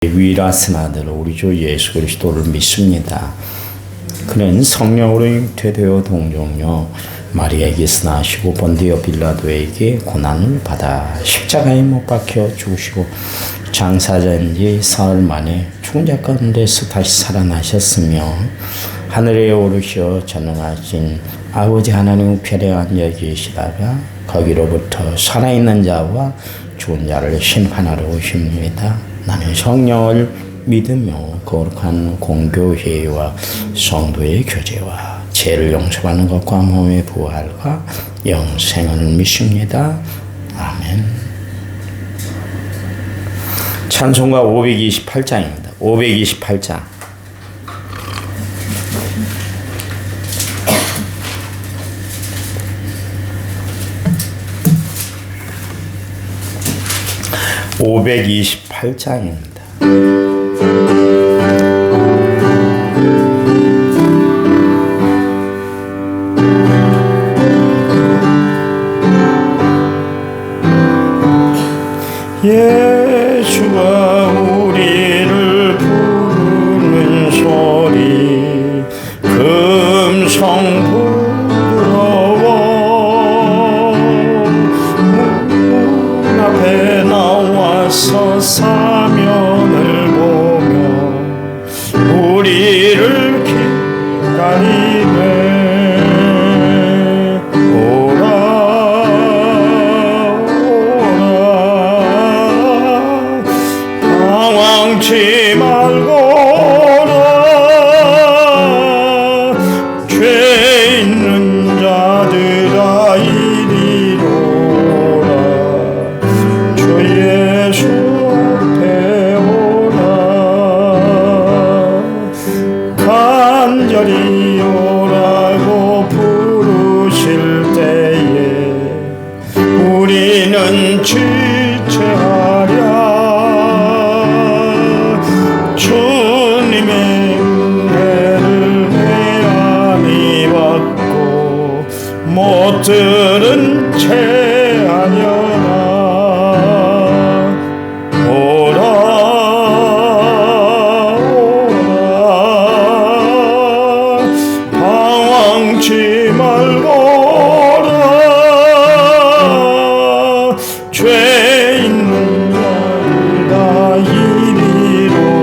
위라스 아들 우리 주 예수 그리스도를 믿습니다. 그는 성령으로 잉태되어 동정녀 마리아에게서 나시고 본디오 빌라도에게 고난을 받아 십자가에 못 박혀 죽으시고 장사된 지 사흘 만에 죽은 자 가운데서 다시 살아나셨으며 하늘에 오르셔 전능하신 아버지 하나님 우편에 앉아 계시다가 거기로부터 살아있는 자와 죽은 자를 심판하러 오십니다. 나는 성령을 믿으며 거룩한 공교회와 성도의 교제와 죄를 용서받는 것과 몸의 부활과 영생을 믿습니다. 아멘. 찬송가 528장입니다. 528장. (528장입니다) 예수가 우리를 부르는 소리 금성 부드러워 문 앞에 나와서 사면을 보며 우리를 기다리네. 당황치 말거라. 죄 있는 자들아 이리로라. 주 예수 앞에 오라. 간절히 오라고 부르실 때에 우리는 지체하랴. 주님의 은혜를 헤아리 받고 못 들은 채 하려나. 오라 오라 방황치 말거라. 죄 있는 자들아 이리로라.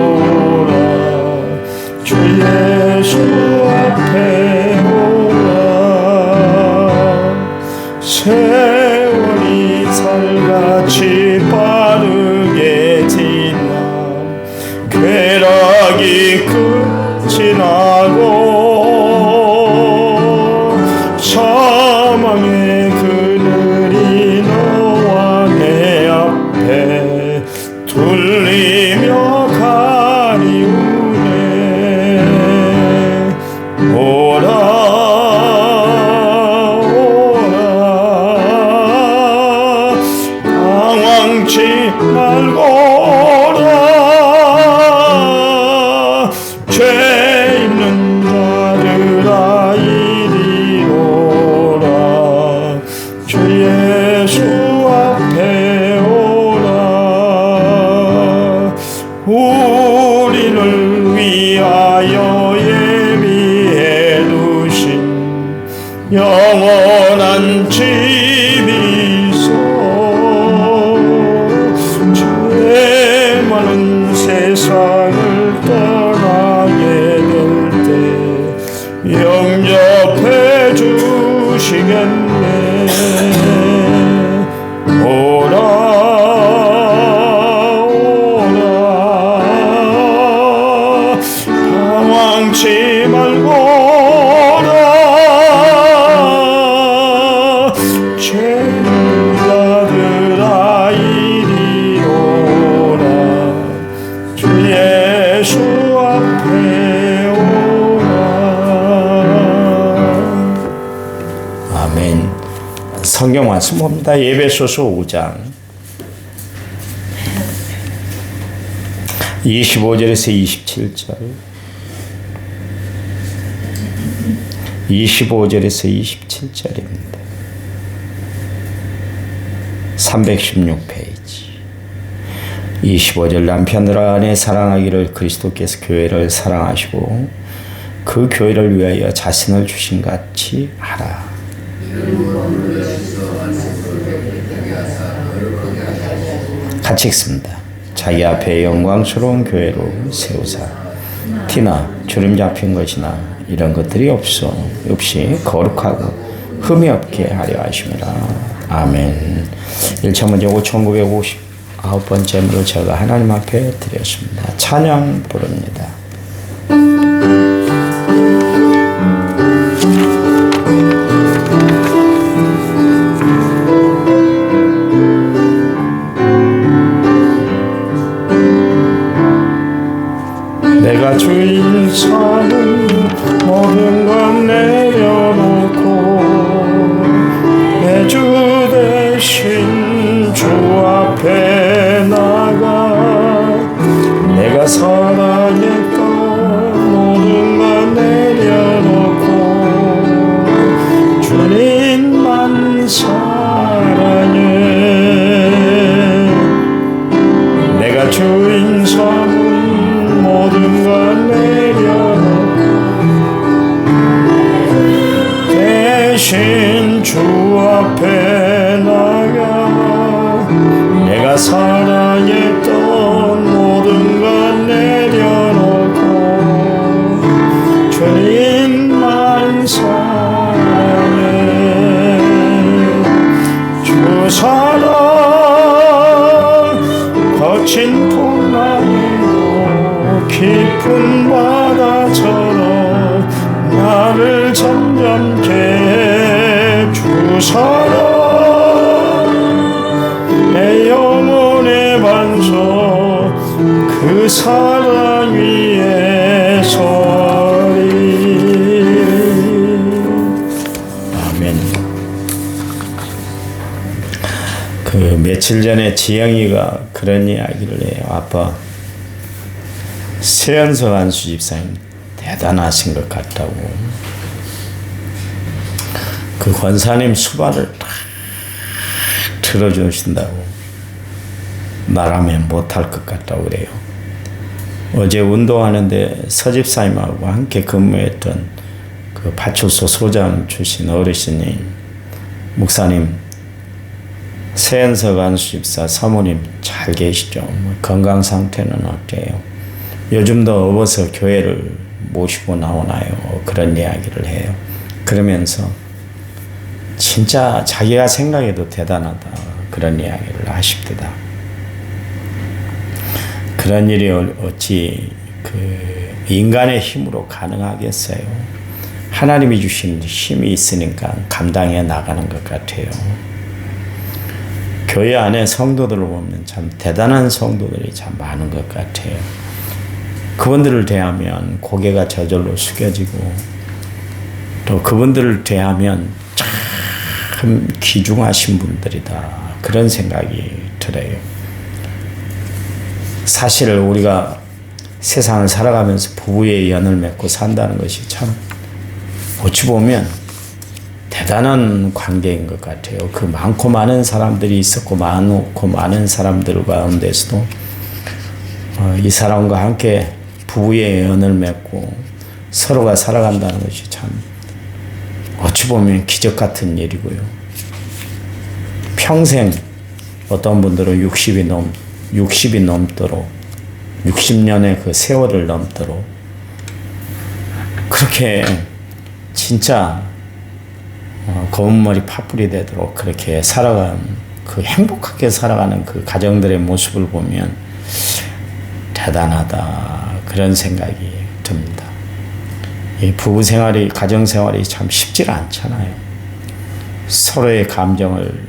주 예수 앞에 오라. 세월이 살같이 빠르게 지나 쾌락이 끝이 나고 사망의 그늘이 너와 내 앞에 둘리며 가리우네. 오라 오라 당황치 말거라. 죄 있는 자들아 이리로라. 주 예수 앞에 오라. 우리를 위하여 예비해 두신 영원한 집이 있어. 죄 많은 세상을 떠나게 될 때 영접해 주시겠네. 오라 오라 당황치 말거라. 죄인들아 이리로라. 주 예수 앞에 오라. 아멘. 성경 말씀 봅니다. 에베소서 5장 25절에서 27절 25절에서 27절입니다. 316페이지 25절 남편들 안에 사랑하기를 그리스도께서 교회를 사랑하시고 그 교회를 위하여 자신을 주신 같이 하라. 같이 읽습니다. 자기 앞에 영광스러운 교회로 세우사 티나 주름 잡힌 것이나 이런 것들이 없이 거룩하고 흠이 없게 하려 하심이라. 아멘. 1차 문제 5,959번째로 제가 하나님 앞에 드렸습니다. 찬양 부릅니다. 내가 주인 삼은 모든 것 내려놓고 내 주 대신 주 앞에 나가 내가 사랑했던 모든 것 내려놓고 주님만 사랑해. 내가 주인 삼은 모든 것 내려놓고 대신 주 앞에 나가 내가 사랑했던 모든 것 내려놓고 주님만 사랑해. 주 사랑 거친 풍랑에도 깊은 바다처럼 나를 잠잠케 해. 주 사랑 내 영혼의 반석 그 사랑 위에 서리. 아멘. 그 며칠 전에 지영이가 그런 이야기를 해요. 아빠 세연석 안수 집사님 대단하신 것 같다고. 그 권사님 수발을 딱 들어주신다고 말하면 못할 것 같다고 그래요. 어제 운동하는데 서집사님하고 함께 근무했던 그 파출소 소장 출신 어르신이 목사님 세연석 안수집사 사모님 잘 계시죠? 건강 상태는 어때요? 요즘도 업어서 교회를 모시고 나오나요? 그런 이야기를 해요. 그러면서 진짜 자기가 생각해도 대단하다 그런 이야기를 하십니다. 그런 일이 어찌 그 인간의 힘으로 가능하겠어요? 하나님이 주신 힘이 있으니까 감당해 나가는 것 같아요. 교회 안에 성도들을 보면 참 대단한 성도들이 참 많은 것 같아요. 그분들을 대하면 고개가 저절로 숙여지고 또 그분들을 대하면 참 귀중하신 분들이다 그런 생각이 들어요. 사실 우리가 세상을 살아가면서 부부의 연을 맺고 산다는 것이 참 어찌 보면 대단한 관계인 것 같아요. 그 많고 많은 사람들이 있었고 많고 많은 사람들 가운데서도 이 사람과 함께 부부의 연을 맺고 서로가 살아간다는 것이 참 어찌 보면 기적 같은 일이고요. 평생 어떤 분들은 60이 넘도록 60년의 그 세월을 넘도록 그렇게 진짜 검은머리 팥불이 되도록 그렇게 그 행복하게 살아가는 그 가정들의 모습을 보면 대단하다 그런 생각이 듭니다. 이 부부 생활이 가정 생활이 참 쉽지 않잖아요. 서로의 감정을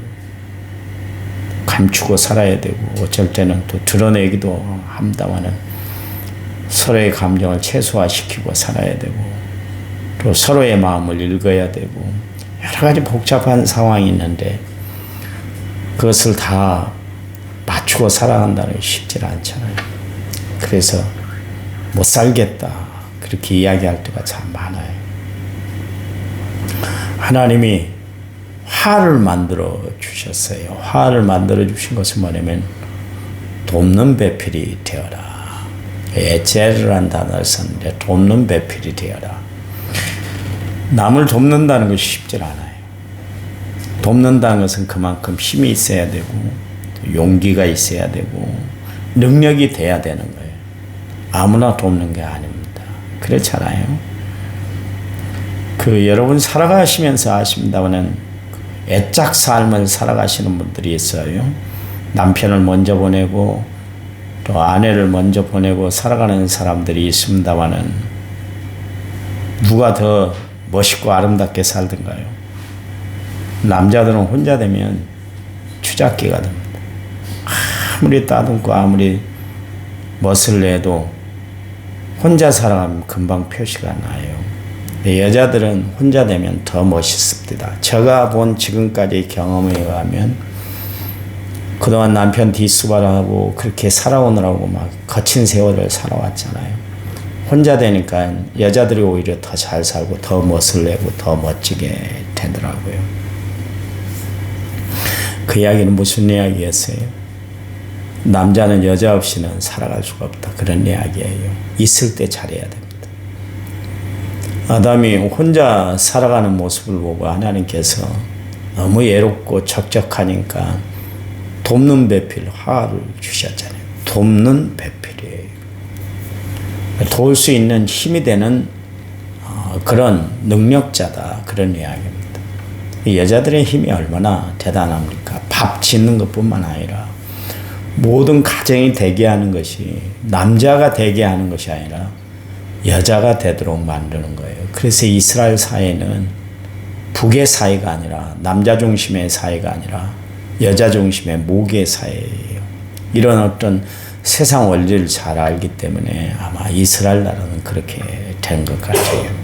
감추고 살아야 되고 어쩔 때는 또 드러내기도 합니다만은 서로의 감정을 최소화시키고 살아야 되고 또 서로의 마음을 읽어야 되고 여러 가지 복잡한 상황이 있는데 그것을 다 맞추고 살아간다는 게 쉽지 않잖아요. 그래서 못 살겠다 그렇게 이야기할 때가 참 많아요. 하나님이 화를 만들어 주셨어요. 화를 만들어 주신 것은 뭐냐면 돕는 배필이 되어라. 에체르란 단어를 썼는데 돕는 배필이 되어라. 남을 돕는다는 것이 쉽지 않아요. 돕는다는 것은 그만큼 힘이 있어야 되고 용기가 있어야 되고 능력이 돼야 되는 거예요. 아무나 돕는 게 아닙니다. 그렇잖아요. 여러분 살아가시면서 아십니다만 애착 삶을 살아가시는 분들이 있어요. 남편을 먼저 보내고 또 아내를 먼저 보내고 살아가는 사람들이 있습니다만은 누가 더 멋있고 아름답게 살던가요? 남자들은 혼자 되면 추잡기가 됩니다. 아무리 따듬고 아무리 멋을 내도 혼자 살아가면 금방 표시가 나요. 여자들은 혼자 되면 더 멋있습니다. 제가 본 지금까지 경험에 의하면 그동안 남편 뒷수발하고 그렇게 살아오느라고 막 거친 세월을 살아왔잖아요. 혼자 되니까 여자들이 오히려 더 잘 살고 더 멋을 내고 더 멋지게 되더라고요. 그 이야기는 무슨 이야기였어요? 남자는 여자 없이는 살아갈 수가 없다. 그런 이야기예요. 있을 때 잘해야 됩니다. 아담이 혼자 살아가는 모습을 보고 하나님께서 너무 외롭고 적적하니까 돕는 배필 화를 주셨잖아요. 돕는 배필이에요. 도울 수 있는 힘이 되는 그런 능력자다. 그런 이야기입니다. 여자들의 힘이 얼마나 대단합니까? 밥 짓는 것뿐만 아니라 모든 가정이 되게 하는 것이 남자가 되게 하는 것이 아니라 여자가 되도록 만드는 거예요. 그래서 이스라엘 사회는 북의 사회가 아니라 남자 중심의 사회가 아니라 여자 중심의 모계 사회예요. 이런 어떤 세상 원리를 잘 알기 때문에 아마 이스라엘 나라는 그렇게 된 것 같아요.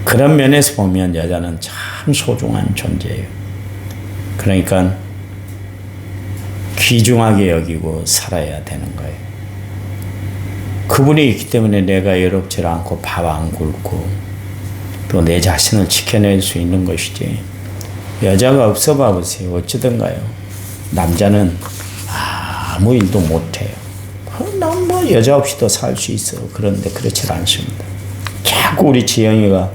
그런 면에서 보면 여자는 참 소중한 존재예요. 그러니까 귀중하게 여기고 살아야 되는 거예요. 그분이 있기 때문에 내가 외롭지 않고 밥 안 굶고 또 내 자신을 지켜낼 수 있는 것이지. 여자가 없어 봐보세요. 어찌든가요. 남자는 아무 일도 못해요. 난 뭐 여자 없이도 살 수 있어. 그런데 그렇지 않습니다. 자꾸 우리 지영이가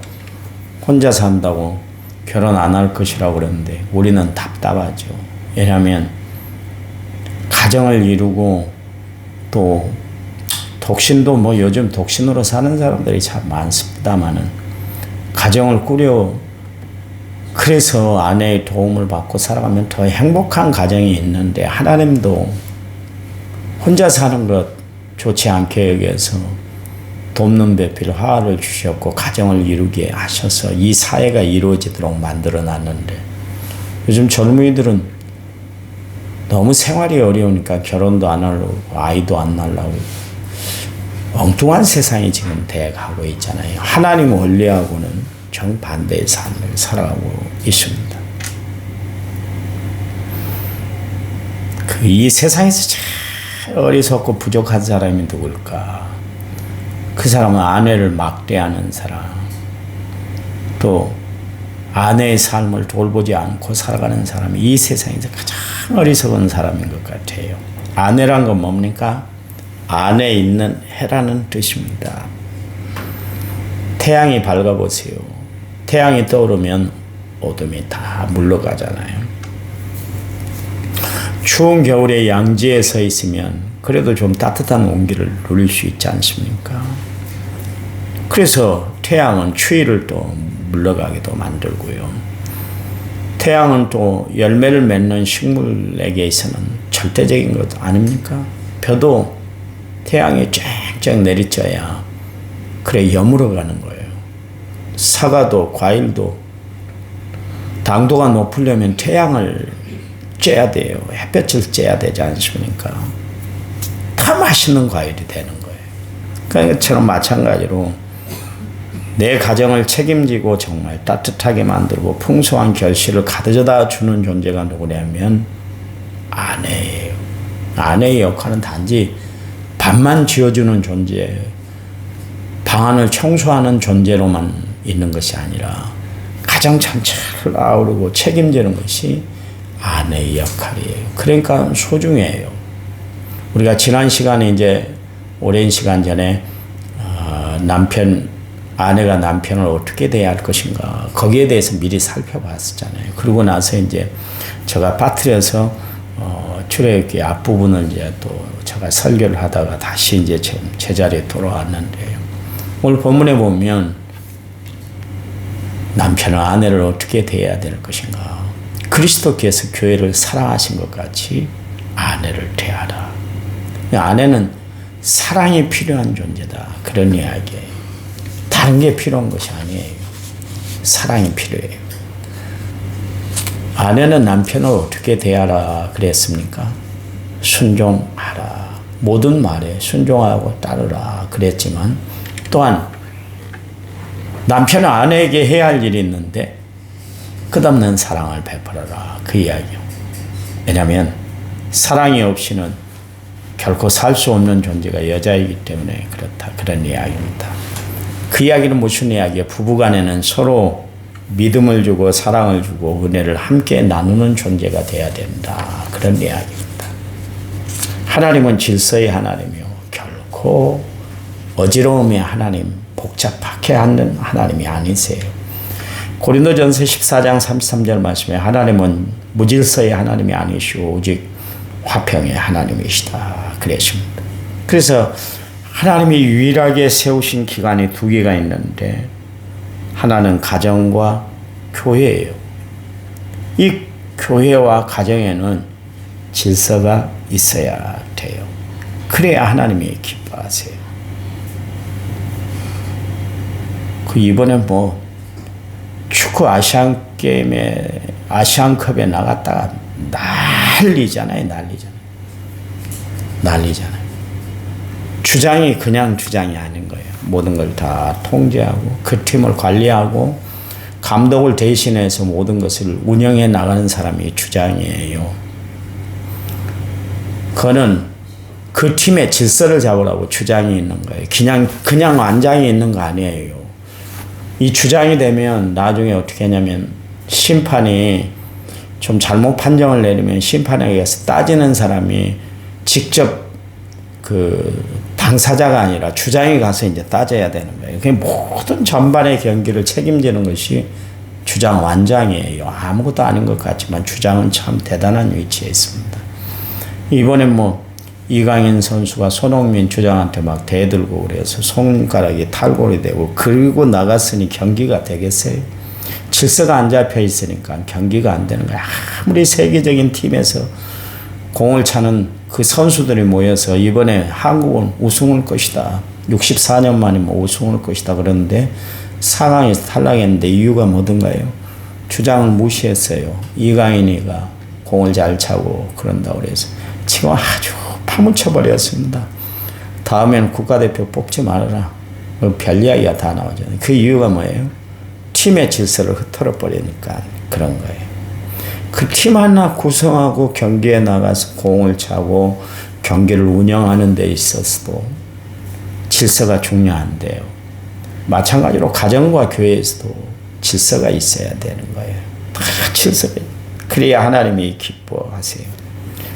혼자 산다고 결혼 안 할 것이라고 그러는데 우리는 답답하죠. 왜냐하면 가정을 이루고 또 독신도 뭐 요즘 독신으로 사는 사람들이 참 많습니다만은 가정을 꾸려 그래서 아내의 도움을 받고 살아가면 더 행복한 가정이 있는데 하나님도 혼자 사는 것 좋지 않게 여겨서 돕는 배필 화를 주셨고 가정을 이루게 하셔서 이 사회가 이루어지도록 만들어 놨는데 요즘 젊은이들은 너무 생활이 어려우니까 결혼도 안 하려고 아이도 안 낳으려고 엉뚱한 세상이 지금 돼가고 있잖아요. 하나님 원리하고는 정반대의 삶을 살아가고 있습니다. 이 세상에서 제일 어리석고 부족한 사람이 누굴까? 그 사람은 아내를 막대하는 사람, 또 아내의 삶을 돌보지 않고 살아가는 사람이 이 세상에서 가장 어리석은 사람인 것 같아요. 아내란 건 뭡니까? 안에 있는 해라는 뜻입니다. 태양이 밝아보세요. 태양이 떠오르면 어둠이 다 물러가잖아요. 추운 겨울에 양지에 서 있으면 그래도 좀 따뜻한 온기를 누릴 수 있지 않습니까? 그래서 태양은 추위를 또 물러가게도 만들고요. 태양은 또 열매를 맺는 식물에게 있어서는 절대적인 것 아닙니까? 벼도 태양이 쫙쫙 내리쬐야 그래 여물어 가는 거예요. 사과도 과일도 당도가 높으려면 태양을 쬐야 돼요. 햇볕을 쬐야 되지 않습니까? 다 맛있는 과일이 되는 거예요. 그러니까 이처럼 마찬가지로 내 가정을 책임지고 정말 따뜻하게 만들고 풍성한 결실을 가져다 주는 존재가 누구냐면 아내예요. 아내의 역할은 단지 밥만 지어주는 존재예요. 방안을 청소하는 존재로만 있는 것이 아니라 가정 전체를 아우르고 책임지는 것이 아내의 역할이에요. 그러니까 소중해요. 우리가 지난 시간에 이제 오랜 시간 전에 아내가 남편을 어떻게 대해야 할 것인가 거기에 대해서 미리 살펴봤었잖아요. 그러고 나서 이제 제가 빠뜨려서 출애굽기 앞부분을 이제 또 제가 설교를 하다가 다시 이제 제자리에 돌아왔는데요. 오늘 본문에 보면 남편은 아내를 어떻게 대해야 될 것인가. 그리스도께서 교회를 사랑하신 것 같이 아내를 대하라. 아내는 사랑이 필요한 존재다. 그런 이야기예요. 다른 게 필요한 것이 아니에요. 사랑이 필요해요. 아내는 남편을 어떻게 대하라 그랬습니까? 순종하라. 모든 말에 순종하고 따르라 그랬지만 또한 남편은 아내에게 해야 할 일이 있는데 끝없는 사랑을 베풀어라 그 이야기요. 왜냐하면 사랑이 없이는 결코 살 수 없는 존재가 여자이기 때문에 그렇다 그런 이야기입니다. 그 이야기는 무슨 이야기예요? 부부간에는 서로 믿음을 주고 사랑을 주고 은혜를 함께 나누는 존재가 돼야 된다 그런 이야기입니다. 하나님은 질서의 하나님이요 결코 어지러움의 하나님, 복잡하게 하는 하나님이 아니세요. 고린도전서 14장 33절 말씀에 하나님은 무질서의 하나님이 아니시오 오직 화평의 하나님이시다 그랬습니다. 그래서 하나님이 유일하게 세우신 기관이 두 개가 있는데 하나는 가정과 교회예요. 이 교회와 가정에는 질서가 있어야 돼요. 그래야 하나님이 기뻐하세요. 그 이번에 축구 아시안컵에 나갔다가 난리잖아요. 주장이 그냥 주장이 아닌 거예요. 모든 걸 다 통제하고 그 팀을 관리하고 감독을 대신해서 모든 것을 운영해 나가는 사람이 주장이에요. 그거는 그 팀의 질서를 잡으라고 주장이 있는 거예요. 그냥 완장이 있는 거 아니에요. 이 주장이 되면 나중에 어떻게 하냐면 심판이 좀 잘못 판정을 내리면 심판에게 가서 따지는 사람이 직접 그 당사자가 아니라 주장이 가서 이제 따져야 되는 거예요. 그 모든 전반의 경기를 책임지는 것이 주장 완장이에요. 아무것도 아닌 것 같지만 주장은 참 대단한 위치에 있습니다. 이번에 이강인 선수가 손흥민 주장한테 막 대들고 그래서 손가락이 탈골이 되고 그리고 나갔으니 경기가 되겠어요? 질서가 안 잡혀 있으니까 경기가 안 되는 거야. 아무리 세계적인 팀에서 공을 차는 그 선수들이 모여서 이번에 한국은 우승할 것이다. 64년 만에 우승할 것이다. 그런데 상황에서 탈락했는데 이유가 뭐든가요? 주장을 무시했어요. 이강인이가 공을 잘 차고 그런다고 그래서 지금 아주 파묻혀버렸습니다. 다음에는 국가대표 뽑지 말아라. 별 이야기가 다 나오잖아요. 그 이유가 뭐예요? 팀의 질서를 흐트러 버리니까 그런 거예요. 그 팀 하나 구성하고 경기에 나가서 공을 차고 경기를 운영하는 데 있어서도 질서가 중요한데요. 마찬가지로 가정과 교회에서도 질서가 있어야 되는 거예요. 다 질서가. 그래야 하나님이 기뻐하세요.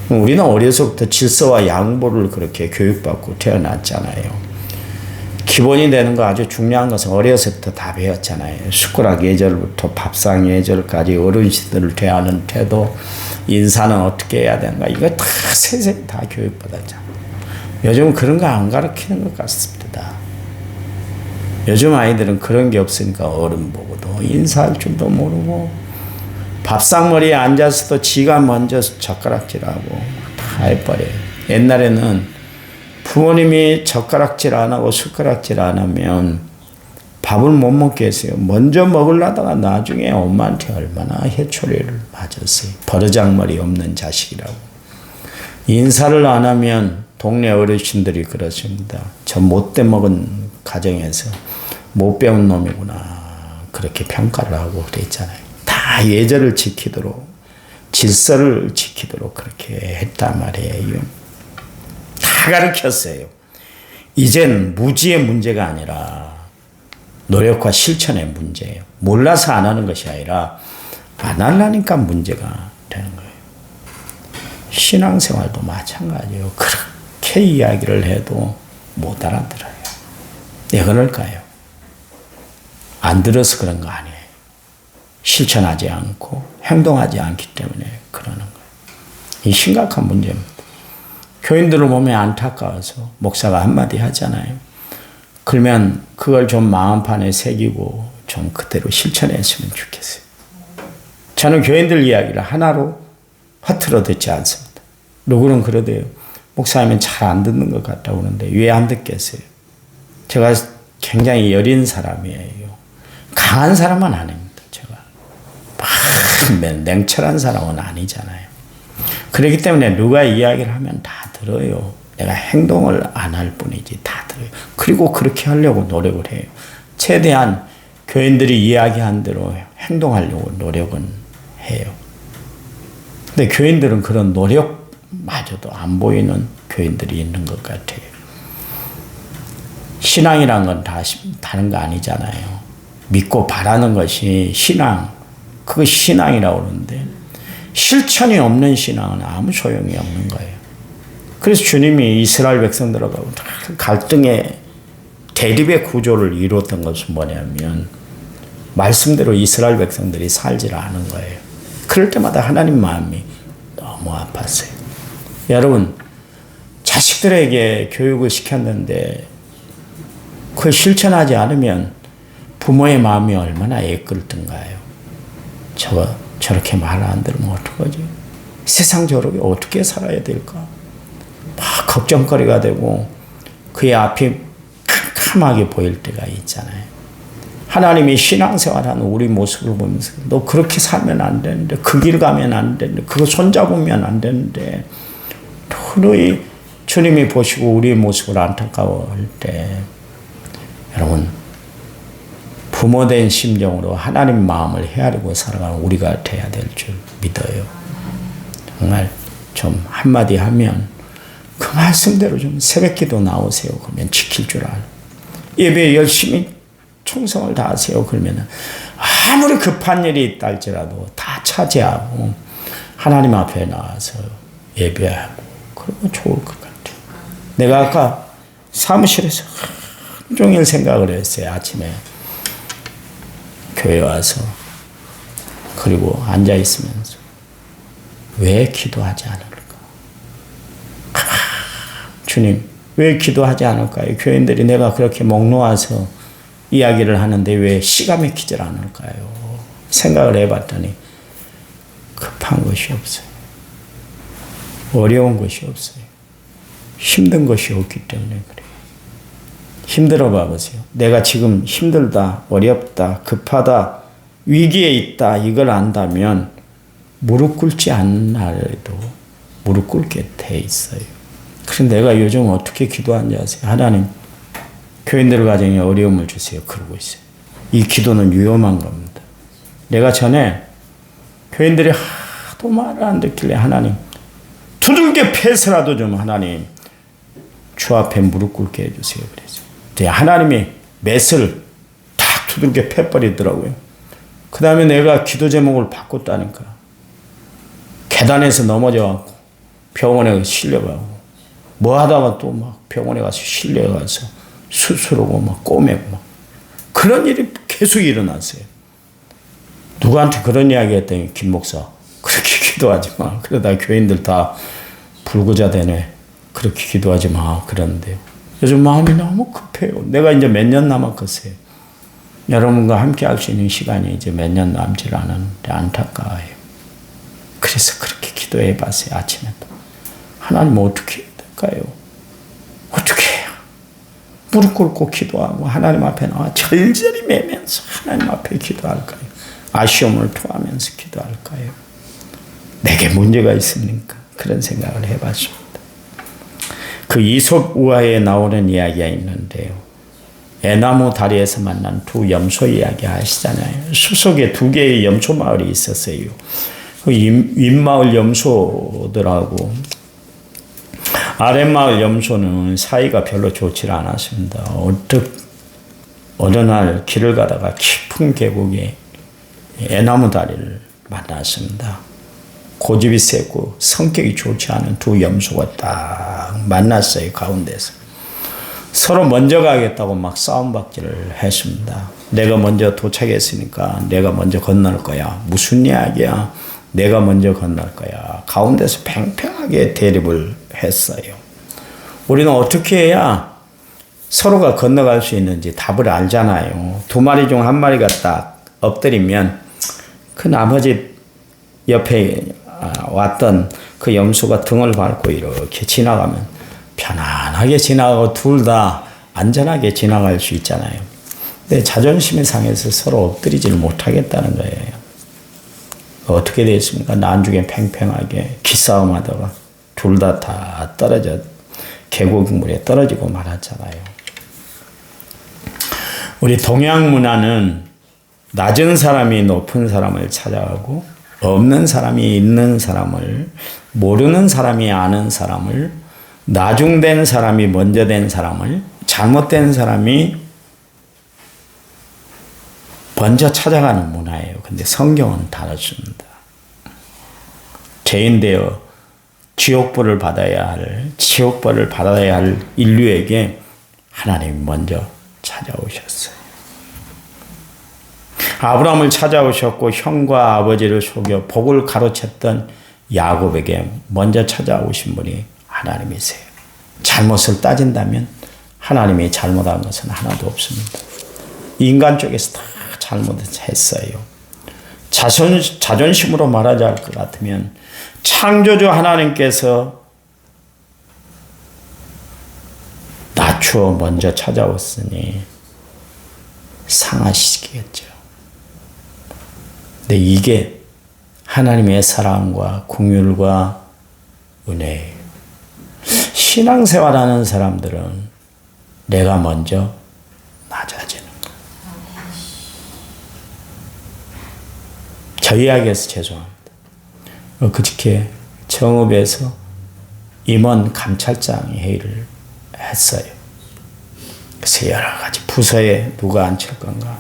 우리는 어려서부터 질서와 양보를 그렇게 교육받고 태어났잖아요. 기본이 되는 거 아주 중요한 것은 어려서부터 다 배웠잖아요. 숟가락 예절부터 밥상 예절까지 어르신들을 대하는 태도, 인사는 어떻게 해야 되는가 이거 다 세세히 다 교육받았잖아요. 요즘 그런 거 안 가르치는 것 같습니다. 요즘 아이들은 그런 게 없으니까 어른 보고도 인사할 줄도 모르고 밥상머리에 앉아서도 지가 먼저 젓가락질하고 다 해버려요. 옛날에는 부모님이 젓가락질 안 하고 숟가락질 안 하면 밥을 못 먹게 했어요. 먼저 먹으려다가 나중에 엄마한테 얼마나 해초리를 맞았어요. 버르장머리 없는 자식이라고. 인사를 안 하면 동네 어르신들이 그러십니다. 저 못돼 먹은 가정에서 못 배운 놈이구나. 그렇게 평가를 하고 그랬잖아요. 다 예절을 지키도록 질서를 지키도록 그렇게 했단 말이에요. 다 가르쳤어요. 이젠 무지의 문제가 아니라 노력과 실천의 문제예요. 몰라서 안 하는 것이 아니라 안 하려니까 문제가 되는 거예요. 신앙생활도 마찬가지예요. 그렇게 이야기를 해도 못 알아들어요. 왜 그럴까요? 안 들어서 그런 거 아니에요. 실천하지 않고 행동하지 않기 때문에 그러는 거예요. 이 심각한 문제입니다. 교인들을 보면 안타까워서 목사가 한마디 하잖아요. 그러면 그걸 좀 마음판에 새기고 좀 그대로 실천했으면 좋겠어요. 저는 교인들 이야기를 하나로 허투루 듣지 않습니다. 누구는 그러대요. 목사님은 잘 안 듣는 것 같다고 그러는데 왜 안 듣겠어요? 제가 굉장히 여린 사람이에요. 강한 사람은 아닙니다. 제가 막 냉철한 사람은 아니잖아요. 그렇기 때문에 누가 이야기를 하면 다 들어요. 내가 행동을 안 할 뿐이지 다 들어요. 그리고 그렇게 하려고 노력을 해요. 최대한 교인들이 이야기한 대로 행동하려고 노력은 해요. 근데 교인들은 그런 노력마저도 안 보이는 교인들이 있는 것 같아요. 신앙이란 건 다 다른 거 아니잖아요. 믿고 바라는 것이 신앙, 그것이 신앙이라고 그러는데 실천이 없는 신앙은 아무 소용이 없는 거예요. 그래서 주님이 이스라엘 백성들하고 갈등의 대립의 구조를 이루었던 것은 뭐냐면 말씀대로 이스라엘 백성들이 살지 않은 거예요. 그럴 때마다 하나님 마음이 너무 아팠어요. 여러분, 자식들에게 교육을 시켰는데 그걸 실천하지 않으면 부모의 마음이 얼마나 애끓던가요. 저렇게 말 안 들으면 어떡하지? 세상 저렇게 어떻게 살아야 될까? 막 걱정거리가 되고 그의 앞이 캄캄하게 보일 때가 있잖아요. 하나님이 신앙생활하는 우리 모습을 보면서 너 그렇게 살면 안 되는데 그 길 가면 안 되는데 그거 손잡으면 안 되는데 도저히 주님이 보시고 우리의 모습을 안타까워할 때 여러분 부모된 심정으로 하나님 마음을 헤아리고 살아가는 우리가 돼야 될 줄 믿어요. 정말 좀 한마디 하면 그 말씀대로 좀 새벽기도 나오세요. 그러면 지킬 줄 알아요. 예배 열심히 충성을 다하세요. 그러면 아무리 급한 일이 있다 할지라도 다 차지하고 하나님 앞에 나와서 예배하고 그러면 좋을 것 같아요. 내가 아까 사무실에서 하루 종일 생각을 했어요. 아침에 교회 와서 그리고 앉아 있으면서 왜 기도하지 않을까? 주님 왜 기도하지 않을까요? 교인들이 내가 그렇게 목 놓아서 이야기를 하는데 왜 씨가 막히질 않을까요? 생각을 해봤더니 급한 것이 없어요. 어려운 것이 없어요. 힘든 것이 없기 때문에 그래요. 힘들어 봐보세요. 내가 지금 힘들다, 어렵다, 급하다, 위기에 있다 이걸 안다면 무릎 꿇지 않는 날에도 무릎 꿇게 돼 있어요. 그래서 내가 요즘 어떻게 기도하는지 아세요? 하나님, 교인들 가정에 어려움을 주세요. 그러고 있어요. 이 기도는 위험한 겁니다. 내가 전에 교인들이 하도 말을 안 듣길래 하나님, 두들겨 패서라도 좀 하나님 주 앞에 무릎 꿇게 해주세요. 그래서 하나님이 맷을 탁 두들겨 패버리더라고요. 그 다음에 내가 기도 제목을 바꿨다니까. 계단에서 넘어져갖고 병원에 실려가고 뭐 하다가 또 막 병원에 가서 실려가서 수술하고 막 꼬매고 막 그런 일이 계속 일어났어요. 누구한테 그런 이야기 했더니 김 목사 그렇게 기도하지 마. 그러다 교인들 다 불구자 되네. 그렇게 기도하지 마. 그러는데요. 요즘 마음이 너무 급해요. 내가 이제 몇 년 남았겠어요. 여러분과 함께 할 수 있는 시간이 이제 몇 년 남질 않았는데 안타까워요. 그래서 그렇게 기도해 봤어요. 아침에도. 하나님 어떻게 해야 될까요? 어떻게 해요? 무릎 꿇고 기도하고 하나님 앞에 나와 절절히 매면서 하나님 앞에 기도할까요? 아쉬움을 토하면서 기도할까요? 내게 문제가 있습니까? 그런 생각을 해봤습니다. 그 이솝 우화에 나오는 이야기가 있는데요. 애나무 다리에서 만난 두 염소 이야기 아시잖아요. 숲속에 두 개의 염소 마을이 있었어요. 그 윗마을 염소들하고 아랫마을 염소는 사이가 별로 좋지 않았습니다. 어느 날 길을 가다가 깊은 계곡에 애나무 다리를 만났습니다. 고집이 세고 성격이 좋지 않은 두 염소가 딱 만났어요. 가운데서 서로 먼저 가겠다고 막 싸움박질을 했습니다. 내가 먼저 도착했으니까 내가 먼저 건널 거야. 무슨 이야기야? 내가 먼저 건널 거야. 가운데서 팽팽하게 대립을 했어요. 우리는 어떻게 해야 서로가 건너갈 수 있는지 답을 알잖아요. 두 마리 중 한 마리가 딱 엎드리면 그 나머지 옆에 왔던 그 염소가 등을 밟고 이렇게 지나가면 편안하게 지나가고 둘 다 안전하게 지나갈 수 있잖아요. 근데 자존심이 상해서 서로 엎드리지를 못하겠다는 거예요. 어떻게 됐습니까? 나중에 팽팽하게 기싸움하다가 둘 다 떨어져 계곡물에 떨어지고 말았잖아요. 우리 동양 문화는 낮은 사람이 높은 사람을 찾아가고 없는 사람이 있는 사람을, 모르는 사람이 아는 사람을, 나중된 사람이 먼저 된 사람을, 잘못된 사람이 먼저 찾아가는 문화예요. 근데 성경은 다르십니다. 죄인 되어 지옥벌을 받아야 할 인류에게 하나님이 먼저 찾아오셨어요. 아브라함을 찾아오셨고 형과 아버지를 속여 복을 가로챘던 야곱에게 먼저 찾아오신 분이 하나님이세요. 잘못을 따진다면 하나님이 잘못한 것은 하나도 없습니다. 인간 쪽에서 다 잘못했어요. 자존심으로 말하자 할 것 같으면 창조주 하나님께서 낮추어 먼저 찾아왔으니 상하시겠죠. 근데 이게 하나님의 사랑과 긍휼과 은혜예요. 신앙생활하는 사람들은 내가 먼저 낮아지는 거예요. 저 이야기해서 죄송합니다. 그저께 정읍에서 임원 감찰장 회의를 했어요. 그래서 여러 가지 부서에 누가 앉힐 건가,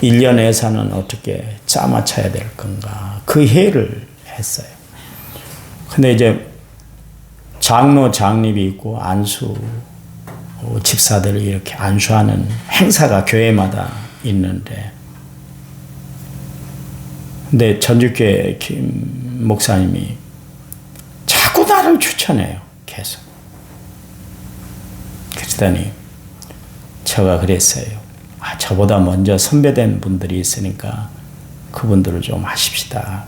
1년 예산은 어떻게 짜맞춰야 될 건가, 그 회의를 했어요. 근데 이제 장로, 장립이 있고 안수 집사들을 이렇게 안수하는 행사가 교회마다 있는데, 근데 전주교회 김 목사님이 자꾸 나를 추천해요. 계속. 그러더니 제가 그랬어요. 저보다 먼저 선배된 분들이 있으니까 그분들을 좀 하십시다.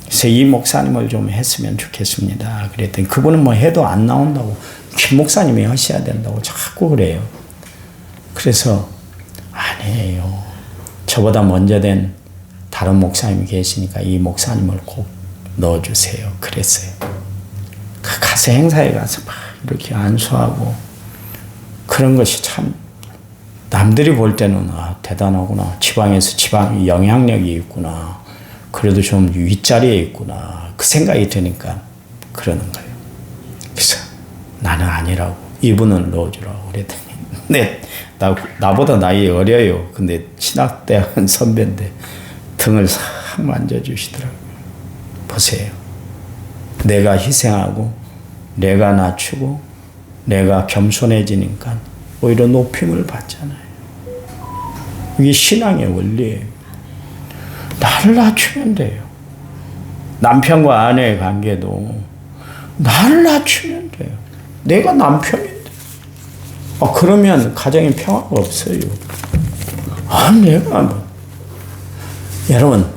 그래서 이 목사님을 좀 했으면 좋겠습니다. 그랬더니 그분은 뭐 해도 안 나온다고, 김 목사님이 하셔야 된다고 자꾸 그래요. 그래서 아니에요. 저보다 먼저 된 다른 목사님이 계시니까 이 목사님을 꼭 넣어주세요. 그랬어요. 가서 행사에 가서 막 이렇게 안수하고 그런 것이 참 남들이 볼 때는 대단하구나. 지방이 영향력이 있구나. 그래도 좀 윗자리에 있구나. 그 생각이 드니까 그러는 거예요. 그래서 나는 아니라고. 이분은 넣어주라고 그랬더니 네, 나보다 나이 어려요. 근데 신학대학 선배인데 등을 싹 만져주시더라고요. 보세요. 내가 희생하고 내가 낮추고 내가 겸손해지니까 오히려 높임을 받잖아요. 이게 신앙의 원리예요. 나를 낮추면 돼요. 남편과 아내의 관계도 나를 낮추면 돼요. 내가 남편인데. 그러면 가정에 평화가 없어요. 내가 뭐. 여러분,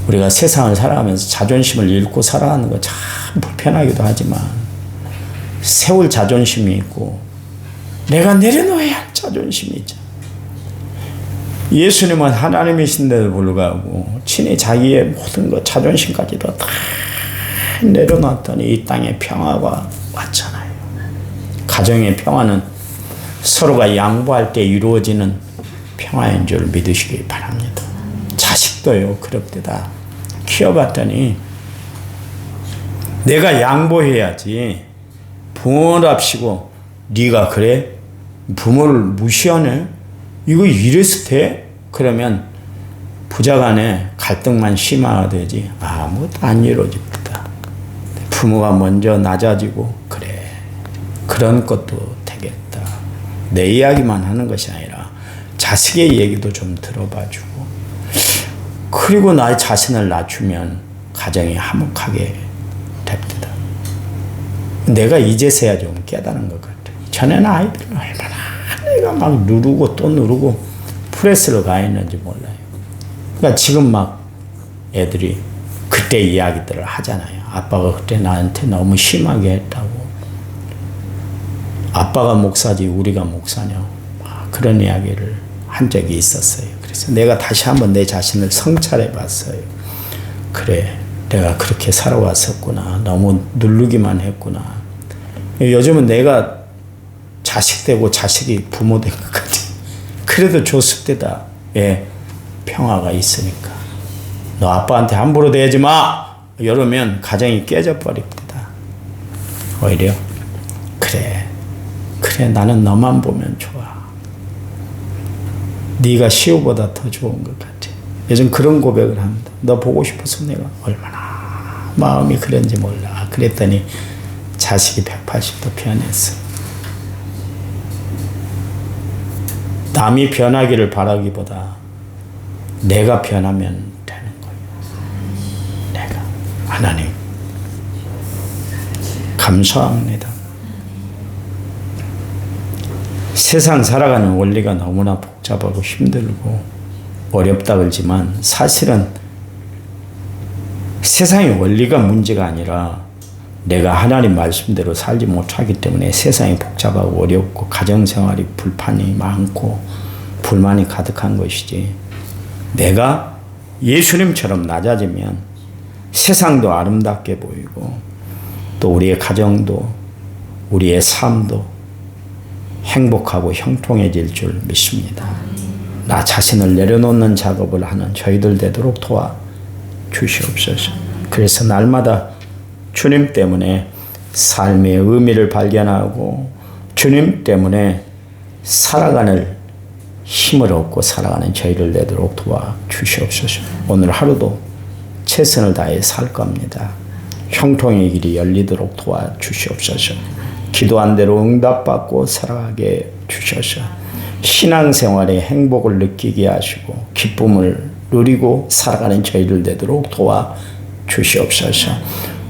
우리가 세상을 살아가면서 자존심을 잃고 살아가는 거 참 불편하기도 하지만 세울 자존심이 있고 내가 내려놓아야 할 자존심이 있잖아. 예수님은 하나님이신데도 불구하고 친히 자기의 모든 것, 자존심까지도 다 내려놨더니 이 땅에 평화가 왔잖아요. 가정의 평화는 서로가 양보할 때 이루어지는 평화인 줄 믿으시기 바랍니다. 자식도요, 그렇대다. 키워봤더니 내가 양보해야지. 부모랍시고 네가 그래? 부모를 무시하네? 이거 이래서 돼? 그러면 부자간에 갈등만 심화되지 아무것도 안 이루어집니다. 부모가 먼저 낮아지고 그래 그런 것도 되겠다. 내 이야기만 하는 것이 아니라 자식의 얘기도 좀 들어봐주고 그리고 나 자신을 낮추면 가정이 화목하게 됩니다. 내가 이제서야 좀 깨달은 것 같아요. 전에는 아이들은 얼마나 내가 막 누르고 또 누르고 프레스를 가했는지 몰라요. 그러니까 지금 막 애들이 그때 이야기들을 하잖아요. 아빠가 그때 나한테 너무 심하게 했다고. 아빠가 목사지 우리가 목사냐. 그런 이야기를 한 적이 있었어요. 그래서 내가 다시 한번 내 자신을 성찰해 봤어요. 그래, 내가 그렇게 살아왔었구나. 너무 누르기만 했구나. 요즘은 내가 자식 되고 자식이 부모 된 것 같아. 그래도 조숙되다. 예, 평화가 있으니까. 너 아빠한테 함부로 대지 마! 이러면 가정이 깨져버립니다. 오히려 그래 나는 너만 보면 좋아. 네가 시우보다 더 좋은 것 같아. 요즘 그런 고백을 합니다. 너 보고 싶어서 내가 얼마나 마음이 그런지 몰라. 그랬더니 자식이 180도 변했어. 남이 변하기를 바라기보다 내가 변하면 되는 거예요. 내가. 하나님 감사합니다. 세상 살아가는 원리가 너무나 복잡하고 힘들고 어렵다 그러지만 사실은 세상의 원리가 문제가 아니라 내가 하나님 말씀대로 살지 못하기 때문에 세상이 복잡하고 어렵고 가정생활이 불판이 많고 불만이 가득한 것이지, 내가 예수님처럼 낮아지면 세상도 아름답게 보이고 또 우리의 가정도 우리의 삶도 행복하고 형통해질 줄 믿습니다. 나 자신을 내려놓는 작업을 하는 저희들 되도록 도와 주시옵소서. 그래서 날마다 주님 때문에 삶의 의미를 발견하고 주님 때문에 살아가는 힘을 얻고 살아가는 저희를 되도록 도와 주시옵소서. 오늘 하루도 최선을 다해 살 겁니다. 형통의 길이 열리도록 도와 주시옵소서. 기도한 대로 응답받고 살아가게 주셔서 신앙생활의 행복을 느끼게 하시고 기쁨을 누리고 살아가는 저희들 되도록 도와 주시옵소서.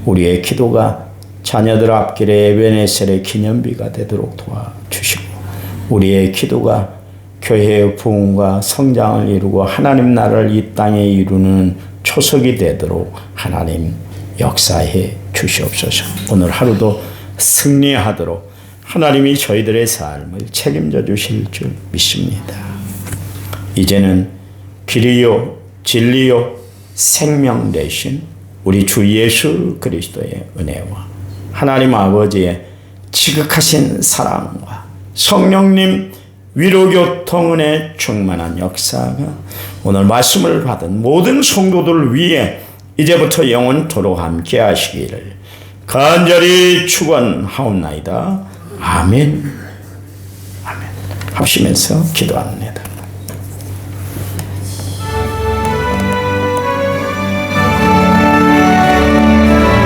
우리의 기도가 자녀들 앞길에 에베네셀의 기념비가 되도록 도와 주시고 우리의 기도가 교회의 부흥과 성장을 이루고 하나님 나라를 이 땅에 이루는 초석이 되도록 하나님 역사해 주시옵소서. 오늘 하루도 승리하도록 하나님이 저희들의 삶을 책임져 주실 줄 믿습니다. 이제는 길이요 진리요 생명 되신 우리 주 예수 그리스도의 은혜와 하나님 아버지의 지극하신 사랑과 성령님 위로교통은혜 충만한 역사가 오늘 말씀을 받은 모든 성도들 위해 이제부터 영원토록 함께 하시기를 간절히 축원하옵나이다. 아멘. 아멘. 합심해서 기도합니다.